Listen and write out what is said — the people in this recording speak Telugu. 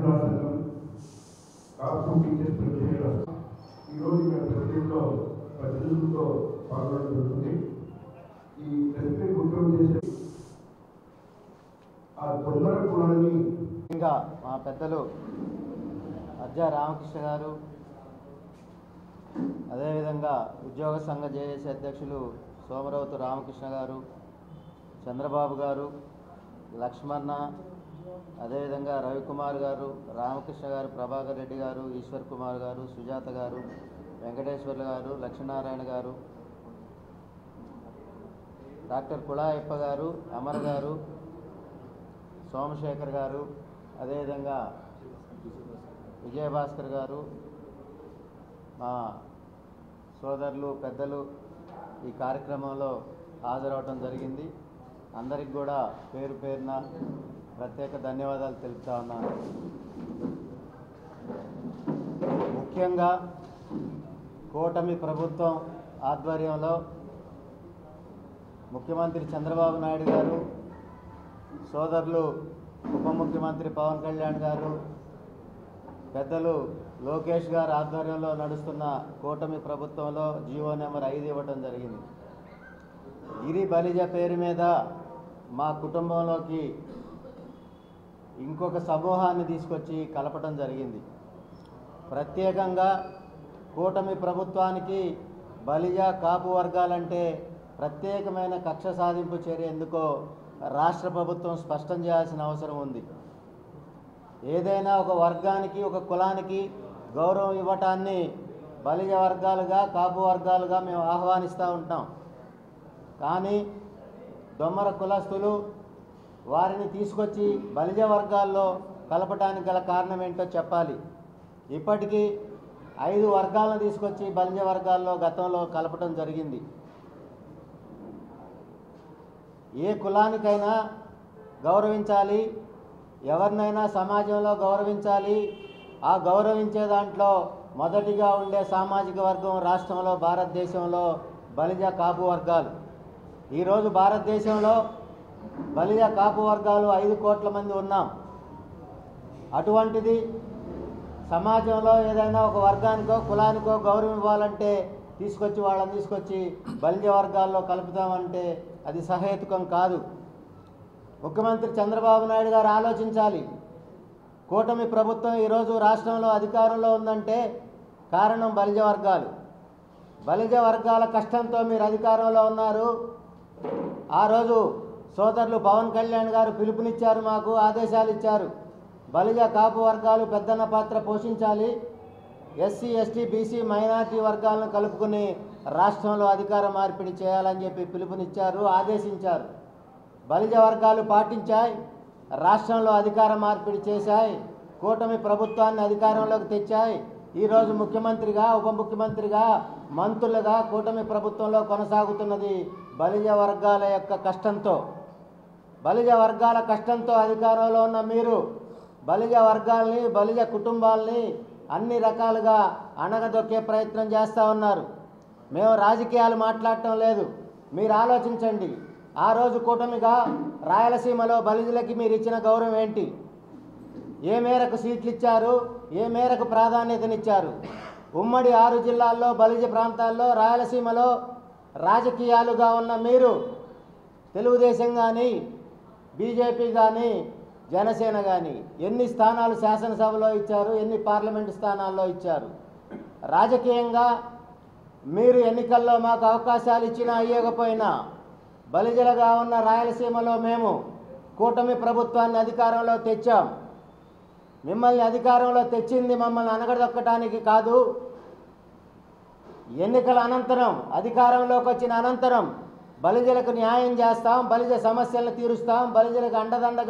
మహిళా సంఘం కాపు టీచర్స్ ప్రెసిడెంట్ ఈరోజు మేము ప్రెసిడెంట్లో ప్రతినిధులతో పాల్గొనడం జరుగుతుంది. ఈ ప్రెసిడెంట్ ఉద్యోగం చేసే ఆ తొందర కులాన్ని ఇంకా మా పెద్దలు అజ్జా రామకృష్ణ గారు, అదేవిధంగా ఉద్యోగ సంఘ జేఏసీ అధ్యక్షులు సోమరవతు రామకృష్ణ గారు, చంద్రబాబు గారు, లక్ష్మణ, అదేవిధంగా రవికుమార్ గారు, రామకృష్ణ గారు, ప్రభాకర్ రెడ్డి గారు, ఈశ్వర్ కుమార్ గారు, సుజాత గారు, వెంకటేశ్వర్లు గారు, లక్ష్మీనారాయణ గారు, డాక్టర్ కుళాయప్ప గారు, అమర్ గారు, సోమశేఖర్ గారు, అదేవిధంగా విజయభాస్కర్ గారు, మా సోదరులు పెద్దలు ఈ కార్యక్రమంలో హాజరవటం జరిగింది. అందరికి కూడా పేరు పేరున ప్రత్యేక ధన్యవాదాలు తెలుపుతా ఉన్నాను. ముఖ్యంగా కూటమి ప్రభుత్వం ఆధ్వర్యంలో ముఖ్యమంత్రి చంద్రబాబు నాయుడు గారు, సోదరులు ఉప ముఖ్యమంత్రి పవన్ కళ్యాణ్ గారు, పెద్దలు లోకేష్ గారు ఆధ్వర్యంలో నడుస్తున్న కూటమి ప్రభుత్వంలో జీవో నెంబర్ 5 ఇవ్వటం జరిగింది. గిరి బలిజ పేరు మీద మా కుటుంబంలోకి ఇంకొక సమూహాన్ని తీసుకొచ్చి కలపటం జరిగింది. ప్రత్యేకంగా కూటమి ప్రభుత్వానికి బలిజ కాపు వర్గాలంటే ప్రత్యేకమైన కక్ష సాధింపు చర్య ఎందుకో రాష్ట్ర ప్రభుత్వం స్పష్టం చేయాల్సిన అవసరం ఉంది. ఏదైనా ఒక వర్గానికి ఒక కులానికి గౌరవం ఇవ్వటాన్ని బలిజ వర్గాలుగా కాపు వర్గాలుగా మేము ఆహ్వానిస్తూ ఉంటాం. కానీ దొమ్మర కులస్తులు వారిని తీసుకొచ్చి బలిజ వర్గాల్లో కలపడానికి గల కారణం ఏంటో చెప్పాలి. ఇప్పటికీ 5 వర్గాలను తీసుకొచ్చి బలిజ వర్గాల్లో గతంలో కలపటం జరిగింది. ఏ కులానికైనా గౌరవించాలి, ఎవరినైనా సమాజంలో గౌరవించాలి. ఆ గౌరవించే దాంట్లో మొదటిగా ఉండే సామాజిక వర్గం రాష్ట్రంలో భారతదేశంలో బలిజ కాపు వర్గాలు. ఈరోజు భారతదేశంలో బలిజ కాపు వర్గాలు 5 కోట్ల మంది ఉన్నాం. అటువంటిది సమాజంలో ఏదైనా ఒక వర్గానికో కులానికో గౌరవం ఇవ్వాలంటే వాళ్ళని తీసుకొచ్చి బలిజ వర్గాల్లో కలుపుతామంటే అది సహేతుకం కాదు. ముఖ్యమంత్రి చంద్రబాబు నాయుడు గారు ఆలోచించాలి. కూటమి ప్రభుత్వం ఈరోజు రాష్ట్రంలో అధికారంలో ఉందంటే కారణం బలిజ వర్గాలు. బలిజ వర్గాల కష్టంతో మీరు అధికారంలో ఉన్నారు. ఆ రోజు సోదరులు పవన్ కళ్యాణ్ గారు పిలుపునిచ్చారు, మాకు ఆదేశాలు ఇచ్చారు. బలిజ కాపు వర్గాలు పెద్దన్న పాత్ర పోషించాలి, ఎస్సీ ఎస్టీ బీసీ మైనార్టీ వర్గాలను కలుపుకుని రాష్ట్రంలో అధికార మార్పిడి చేయాలని చెప్పి పిలుపునిచ్చారు, ఆదేశించారు. బలిజ వర్గాలు పాటించాయి, రాష్ట్రంలో అధికార మార్పిడి చేశాయి, కూటమి ప్రభుత్వాన్ని అధికారంలోకి తెచ్చాయి. ఈరోజు ముఖ్యమంత్రిగా ఉప ముఖ్యమంత్రిగా మంత్రులుగా కూటమి ప్రభుత్వంలో కొనసాగుతున్నది బలిజ వర్గాల యొక్క కష్టంతో. బలిజ వర్గాల కష్టంతో అధికారంలో ఉన్న మీరు బలిజ వర్గాల్ని బలిజ కుటుంబాల్ని అన్ని రకాలుగా అణగదొక్కే ప్రయత్నం చేస్తూ ఉన్నారు. మేము రాజకీయాలు మాట్లాడటం లేదు, మీరు ఆలోచించండి. ఆ రోజు కూటమిగా రాయలసీమలో బలిజలకి మీరు ఇచ్చిన గౌరవం ఏంటి? ఏ మేరకు సీట్లు ఇచ్చారు? ఏ మేరకు ప్రాధాన్యతనిచ్చారు? ఉమ్మడి 6 జిల్లాల్లో బలిజ ప్రాంతాల్లో రాయలసీమలో రాజకీయాలుగా ఉన్న మీరు తెలుగుదేశం కానీ బీజేపీ కానీ జనసేన కానీ ఎన్ని స్థానాలు శాసనసభలో ఇచ్చారు? ఎన్ని పార్లమెంటు స్థానాల్లో ఇచ్చారు? రాజకీయంగా మీరు ఎన్నికల్లో మాకు అవకాశాలు ఇచ్చినా ఇవ్వకపోయినా బలిజలుగా ఉన్న రాయలసీమలో మేము కూటమి ప్రభుత్వాన్ని అధికారంలో తెచ్చాం. మిమ్మల్ని అధికారంలో తెచ్చింది మమ్మల్ని అనగదొక్కడానికి కాదు. ఎన్నికల అనంతరం అధికారంలోకి వచ్చిన అనంతరం బలిజలకు న్యాయం చేస్తాం, బలిజ సమస్యలను తీరుస్తాం, బలిజలకు అండదండగా